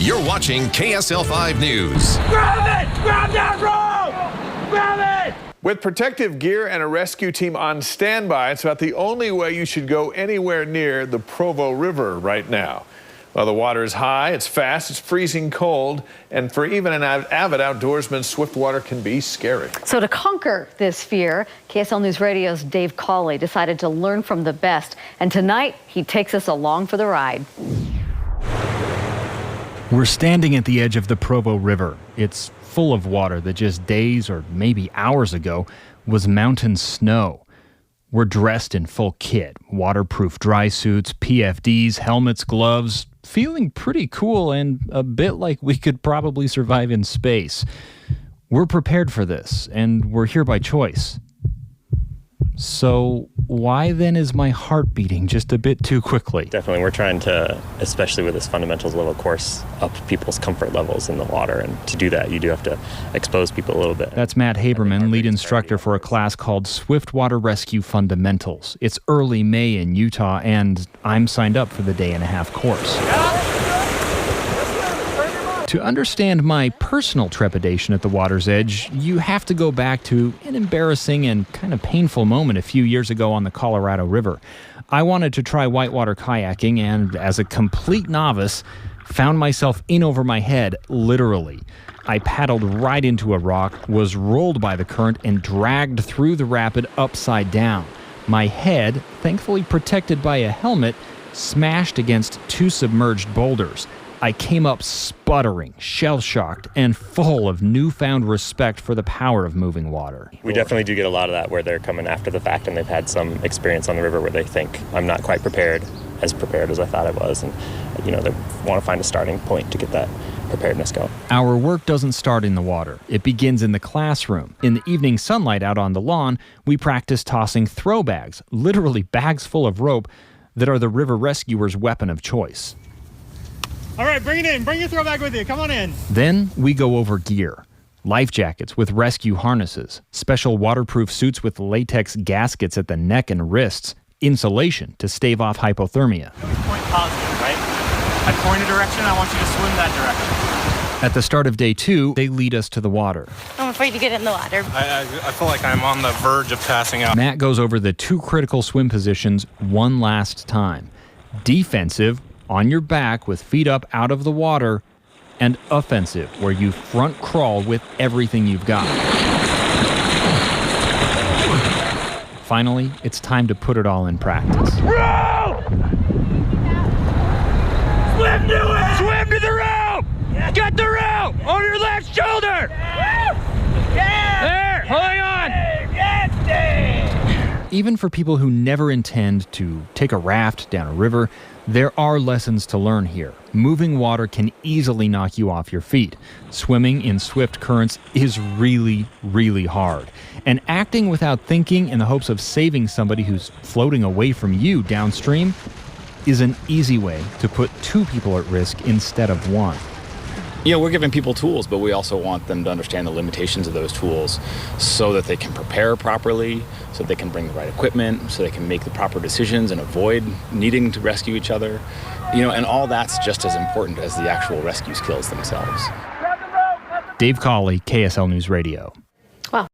You're watching KSL 5 News. Grab it! Grab that rope! Grab it! With protective gear and a rescue team on standby, it's about the only way you should go anywhere near the Provo River right now. Well, the water is high, it's fast, it's freezing cold, and for even an avid outdoorsman, swift water can be scary. So to conquer this fear, KSL News Radio's Dave Cawley decided to learn from the best, and tonight he takes us along for the ride. We're standing at the edge of the Provo River. It's full of water that just days or maybe hours ago was mountain snow. We're dressed in full kit, waterproof dry suits, PFDs, helmets, gloves, feeling pretty cool and a bit like we could probably survive in space. We're prepared for this, and we're here by choice. So why then is my heart beating just a bit too quickly? Definitely, we're trying to, especially with this fundamentals level course, up people's comfort levels in the water. And to do that, you do have to expose people a little bit. That's Matt Haberman, lead instructor for a class called Swiftwater Rescue Fundamentals. It's early May in Utah, and I'm signed up for the day-and-a-half course. To understand my personal trepidation at the water's edge, you have to go back to an embarrassing and kind of painful moment a few years ago on the Colorado River. I wanted to try whitewater kayaking and, as a complete novice, found myself in over my head, literally. I paddled right into a rock, was rolled by the current, and dragged through the rapid upside down. My head, thankfully protected by a helmet, smashed against two submerged boulders. I came up sputtering, shell-shocked, and full of newfound respect for the power of moving water. We definitely do get a lot of that where they're coming after the fact and they've had some experience on the river where they think, I'm not quite prepared as I thought I was. And, they want to find a starting point to get that preparedness going. Our work doesn't start in the water. It begins in the classroom. In the evening sunlight out on the lawn, we practice tossing throw bags, literally bags full of rope that are the river rescuers' weapon of choice. All right, bring it in. Bring your throw bag with you. Come on in. Then we go over gear. Life jackets with rescue harnesses, special waterproof suits with latex gaskets at the neck and wrists, insulation to stave off hypothermia. Point positive, right? I point a direction. I want you to swim that direction. At the start of day 2, they lead us to the water. I'm afraid to get in the water. I feel like I'm on the verge of passing out. Matt goes over the 2 critical swim positions one last time. Defensive, on your back with feet up out of the water, and offensive, where you front crawl with everything you've got. Finally, it's time to put it all in practice. Rope! Swim to it! Swim to the rope! Get the rope on your left shoulder! There, hang on! Even for people who never intend to take a raft down a river, there are lessons to learn here. Moving water can easily knock you off your feet. Swimming in swift currents is really, really hard. And acting without thinking in the hopes of saving somebody who's floating away from you downstream is an easy way to put 2 people at risk instead of 1. We're giving people tools, but we also want them to understand the limitations of those tools so that they can prepare properly, so that they can bring the right equipment, so they can make the proper decisions and avoid needing to rescue each other. And all that's just as important as the actual rescue skills themselves. Dave Cawley, KSL News Radio.